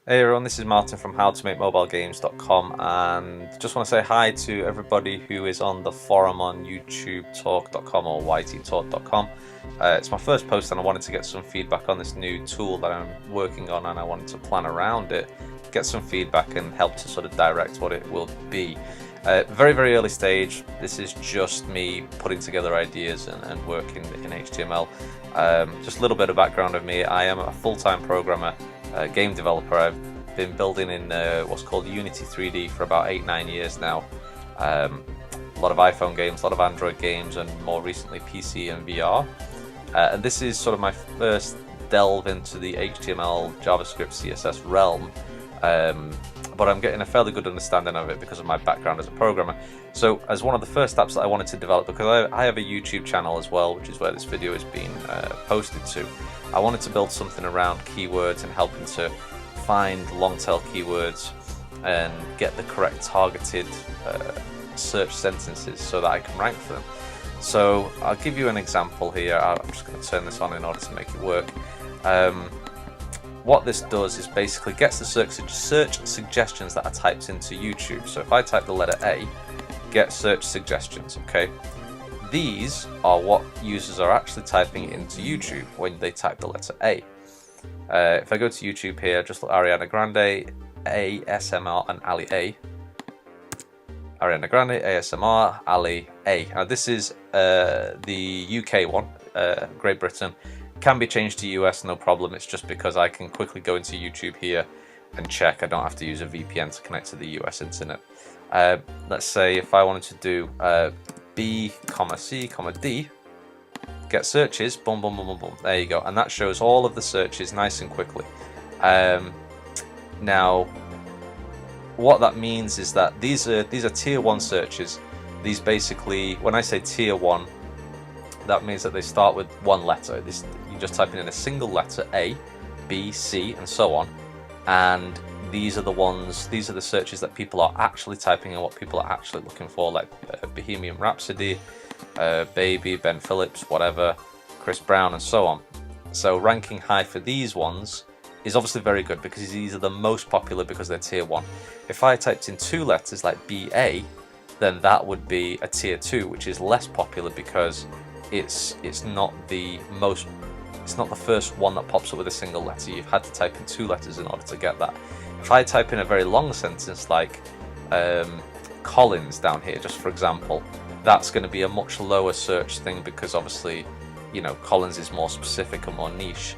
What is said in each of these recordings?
Hey everyone, this is Martin from howtomakemobilegames.com, and just want to say hi to everybody who is on the forum on youtubetalk.com or yttalk.com. It's my first post and I wanted to get some feedback on this new tool that I'm working on, and I wanted to plan around it, get some feedback and help to sort of direct what it will be. Very early stage. This is just me putting together ideas and working in HTML. Just a little bit of background of me. I am a full-time programmer, game developer. I've been building in what's called Unity 3D for about 8-9 years now. A lot of iPhone games, a lot of Android games, and more recently PC and VR. And this is sort of my first delve into the HTML, JavaScript, CSS realm. But I'm getting a fairly good understanding of it because of my background as a programmer. So as one of the first apps that I wanted to develop, because I have a YouTube channel as well, which is where this video is being posted to, I wanted to build something around keywords and helping to find long tail keywords and get the correct targeted search sentences so that I can rank for them. So I'll give you an example here. I'm just going to turn this on in order to make it work. What this does is basically gets the search suggestions that are typed into YouTube. So if I type the letter A, get search suggestions, okay? These are what users are actually typing into YouTube when they type the letter A. If I go to YouTube here, just look Ariana Grande, ASMR, and Ali A. Ariana Grande, ASMR, Ali A. Now this is the UK one, Great Britain. Can be changed to US, no problem. It's just because I can quickly go into YouTube here and check. I don't have to use a VPN to connect to the US internet. Let's say if I wanted to do B, C, D, get searches, boom, boom, boom, boom, boom. There you go. And that shows all of the searches nice and quickly. Now, what that means is that these are tier 1 searches. These basically, when I say tier 1, that means that they start with one letter. You're just typing in a single letter, A, B, C, and so on. And these are the searches that people are actually typing and what people are actually looking for, like Bohemian Rhapsody, Baby, Ben Phillips, whatever, Chris Brown, and so on. So ranking high for these ones is obviously very good because these are the most popular because they're tier 1. If I typed in 2 letters like BA, then that would be a tier 2, which is less popular because it's not the first one that pops up with a single letter. You've had to type in 2 letters in order to get that. If I type in a very long sentence like Collins down here, just for example, that's going to be a much lower search thing because obviously, you know, Collins is more specific and more niche.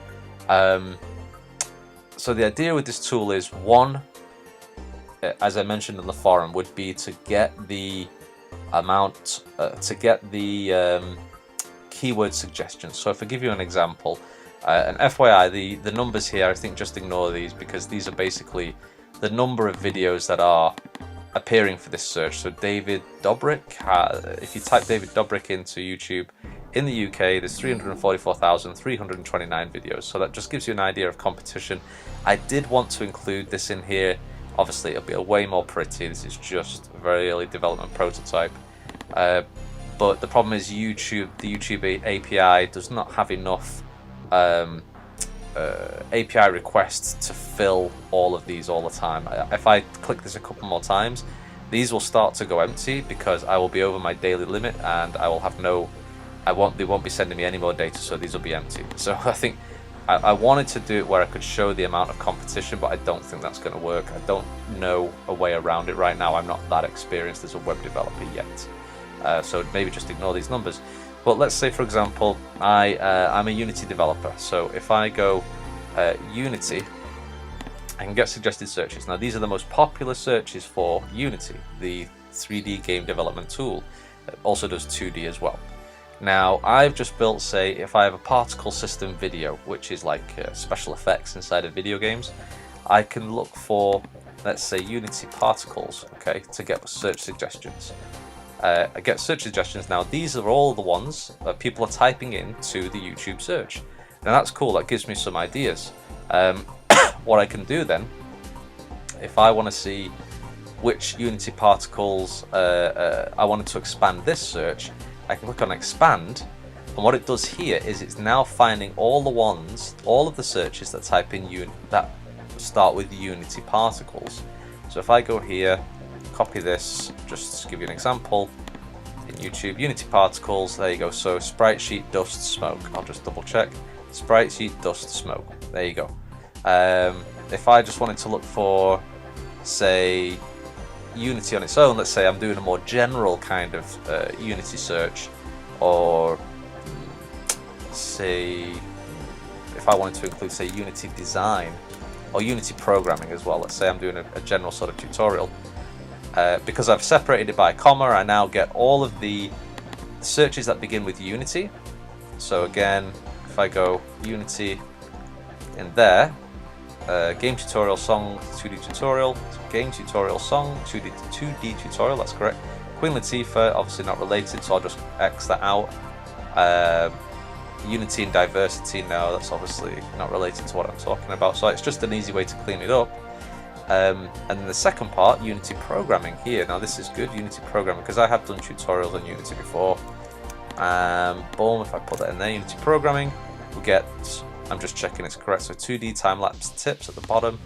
So the idea with this tool is, one, as I mentioned in the forum, would be to get the amount, keyword suggestions. So if I give you an example, and FYI, the numbers here, I think just ignore these because these are basically the number of videos that are appearing for this search. So David Dobrik, if you type David Dobrik into YouTube, in the UK there's 344,329 videos. So that just gives you an idea of competition. I did want to include this in here. Obviously it'll be way more pretty. This is just a very early development prototype. But the problem is the YouTube API does not have enough API requests to fill all of these all the time. If I click this a couple more times, these will start to go empty because I will be over my daily limit and I will have they won't be sending me any more data, so these will be empty. So I think I wanted to do it where I could show the amount of competition, but I don't think that's going to work. I don't know a way around it right now. I'm not that experienced as a web developer yet. So maybe just ignore these numbers. But let's say, for example, I'm a Unity developer. So if I go Unity, I can get suggested searches. Now these are the most popular searches for Unity, the 3D game development tool. It also does 2D as well. Now I've just built, say, if I have a particle system video, which is like special effects inside of video games, I can look for, let's say, Unity particles, okay, to get search suggestions. I get search suggestions. Now these are all the ones that people are typing in to the YouTube search. Now that's cool, that gives me some ideas. What I can do then, if I want to see which Unity particles I wanted to expand this search, I can click on expand, and what it does here is it's now finding all of the searches that type in start with Unity particles. So if I go here, copy this, just to give you an example, in YouTube, Unity particles, there you go. So sprite sheet, dust, smoke. I'll just double check. Sprite sheet, dust, smoke. There you go. If I just wanted to look for, say, Unity on its own, let's say I'm doing a more general kind of Unity search, or say if I wanted to include, say, Unity design or Unity programming as well, let's say I'm doing a general sort of tutorial, because I've separated it by a comma, I now get all of the searches that begin with Unity. So again, if I go Unity in there, game tutorial, song, 2D tutorial, game tutorial, song, 2D tutorial, that's correct. Queen Latifah, obviously not related, so I'll just X that out. Unity and diversity, no, that's obviously not related to what I'm talking about, so it's just an easy way to clean it up. And then the second part, Unity programming here. Now this is good, Unity programming, because I have done tutorials on Unity before. Boom, if I put that in there, Unity programming, we'll get, I'm just checking it's correct, so 2D time-lapse tips at the bottom,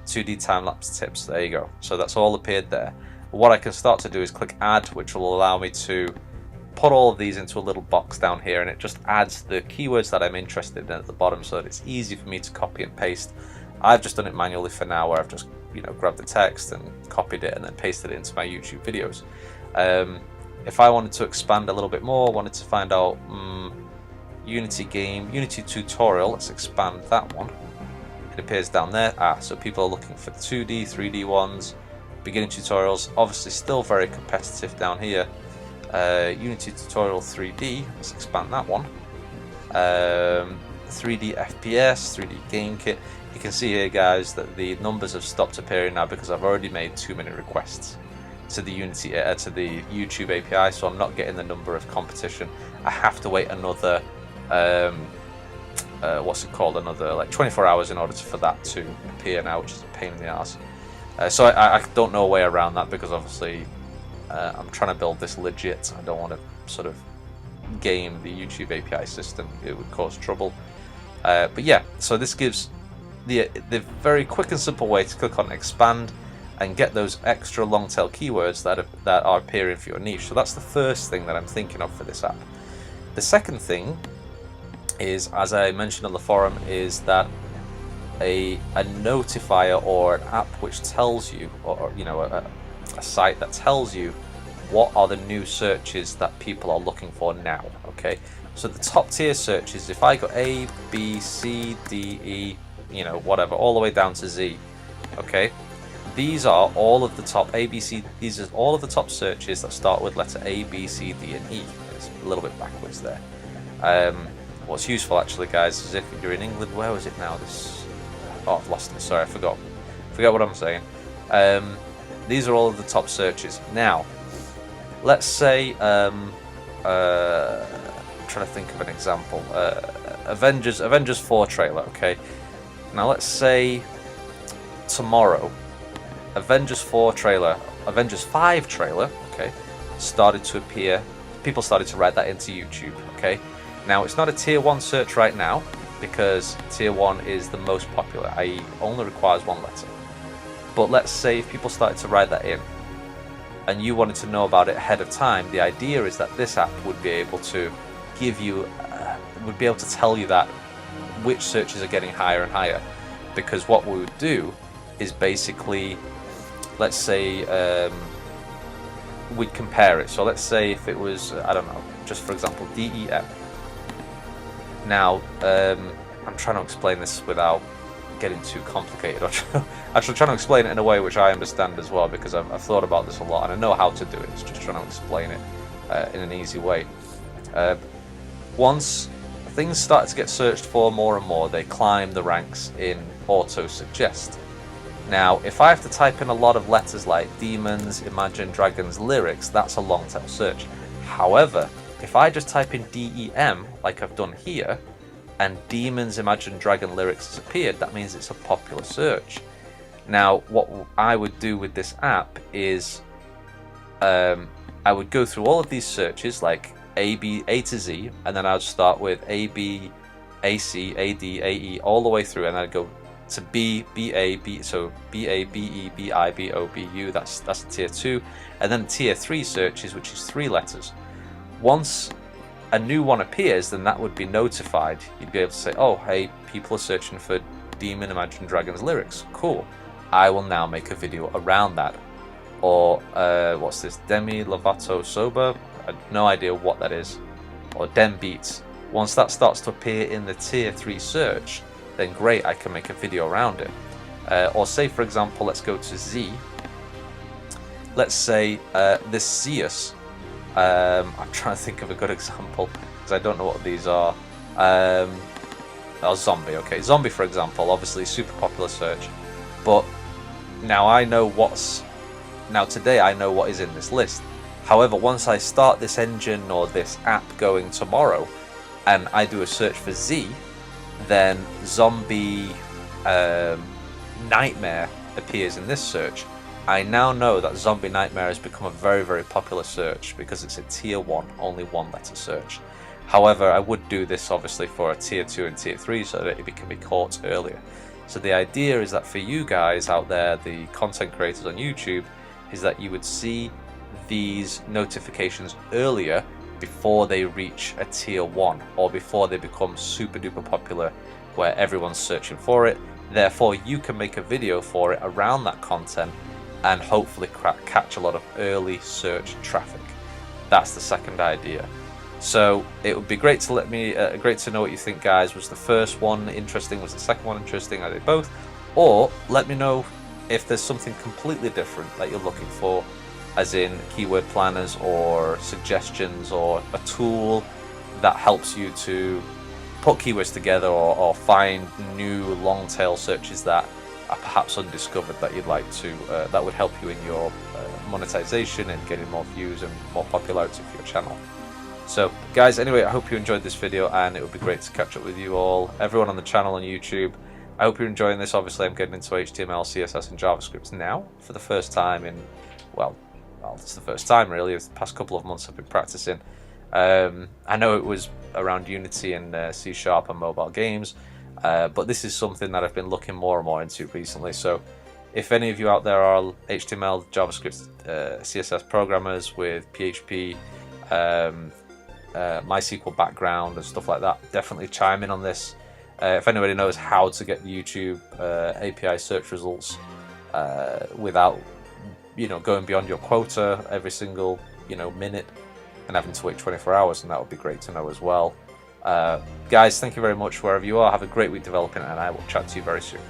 2D time-lapse tips, there you go. So that's all appeared there. What I can start to do is click add, which will allow me to put all of these into a little box down here, and it just adds the keywords that I'm interested in at the bottom, so that it's easy for me to copy and paste. I've just done it manually for now, where I've just grabbed the text and copied it and then pasted it into my YouTube videos. If I wanted to expand a little bit more, wanted to find out Unity game, Unity tutorial, let's expand that one. It appears down there. So people are looking for 2D, 3D ones, beginning tutorials, obviously still very competitive down here. Unity tutorial 3D, let's expand that one. 3D FPS, 3D game kit. You can see here, guys, that the numbers have stopped appearing now because I've already made too many requests to the Unity to the YouTube API, so I'm not getting the number of competition. I have to wait another what's it called, another like 24 hours in order for that to appear now, which is a pain in the ass. So I don't know a way around that, because obviously I'm trying to build this legit. I don't want to sort of game the YouTube API system, it would cause trouble. But yeah, so this gives the very quick and simple way to click on expand and get those extra long tail keywords that are appearing for your niche. So that's the first thing that I'm thinking of for this app. The second thing is, as I mentioned on the forum, is that a notifier or an app which tells you, or a site that tells you what are the new searches that people are looking for now. Okay, so the top tier searches, if I go A, B, C, D, E, whatever, all the way down to Z, okay, these are all of the top A, B, C, these are all of the top searches that start with letter A, B, C, D, and E. It's a little bit backwards there. What's useful actually, guys, is if you're in England, where was it now? Oh, I've lost it, sorry, I forgot what I'm saying. These are all of the top searches. Now, let's say, I'm trying to think of an example. Avengers 4 trailer, okay? Now let's say tomorrow, Avengers 5 trailer, okay, started to appear. People started to write that into YouTube, okay? Now it's not a tier 1 search right now, because tier 1 is the most popular, i.e. only requires one letter. But let's say if people started to write that in, and you wanted to know about it ahead of time, the idea is that this app would be able to give you, would be able to tell you that which searches are getting higher and higher. Because what we would do is basically, let's say, we'd compare it. So let's say if it was, I don't know, just for example, DEM. Now, I'm trying to explain this without getting too complicated. Actually trying to explain it in a way which I understand as well, because I've thought about this a lot and I know how to do it. It's just trying to explain it in an easy way. Once things start to get searched for more and more, they climb the ranks in auto suggest. Now, if I have to type in a lot of letters like demons, Imagine Dragons, lyrics, that's a long tail search. However, if I just type in DEM, like I've done here, and demons, Imagine Dragon lyrics has appeared, that means it's a popular search. Now, what I would do with this app is, I would go through all of these searches, like A to Z, and then I would start with A, B, AC, AD, AE, all the way through, and I'd go to B, BA, B, so BA, BE, BI, BO, BU, that's tier 2, and then tier 3 searches, which is 3 letters. Once a new one appears, then that would be notified. You'd be able to say, oh, hey, people are searching for Demon Imagine Dragons lyrics. Cool. I will now make a video around that. Or, what's this? Demi Lovato Sober? I have no idea what that is. Or Dem Beats. Once that starts to appear in the tier 3 search, then great, I can make a video around it. Or say, for example, let's go to Z. Let's say this Zeus. I'm trying to think of a good example because I don't know what these are. Oh, Zombie. Okay, Zombie, for example, obviously super popular search. But now I know today I know what is in this list. However, once I start this engine or this app going tomorrow, and I do a search for Z, then Zombie Nightmare appears in this search. I now know that Zombie Nightmare has become a very, very popular search because it's a tier 1, only 1 letter search. However, I would do this obviously for a tier 2 and tier 3 so that it can be caught earlier. So the idea is that for you guys out there, the content creators on YouTube, is that you would see these notifications earlier before they reach a tier 1 or before they become super duper popular where everyone's searching for it. Therefore, you can make a video for it around that content and hopefully catch a lot of early search traffic. That's the second idea. So it would be great to great to know what you think, guys. Was the first one interesting? Was the second one interesting? Are they both? Or let me know if there's something completely different that you're looking for, as in keyword planners or suggestions or a tool that helps you to put keywords together or find new long tail searches that are perhaps undiscovered that you'd like to, that would help you in your monetization and getting more views and more popularity for your channel. So guys, anyway, I hope you enjoyed this video and it would be great to catch up with you all, everyone on the channel on YouTube. I hope you're enjoying this. Obviously I'm getting into HTML, CSS and JavaScript now for the first time in, well, it's the first time really. The past couple of months I've been practicing. I know it was around Unity and C# and mobile games, but this is something that I've been looking more and more into recently. So if any of you out there are HTML, JavaScript, CSS programmers with PHP, MySQL background and stuff like that, definitely chime in on this. If anybody knows how to get YouTube API search results without going beyond your quota every single minute and having to wait 24 hours, and that would be great to know as well. Guys, thank you very much wherever you are. Have a great week developing, and I will chat to you very soon.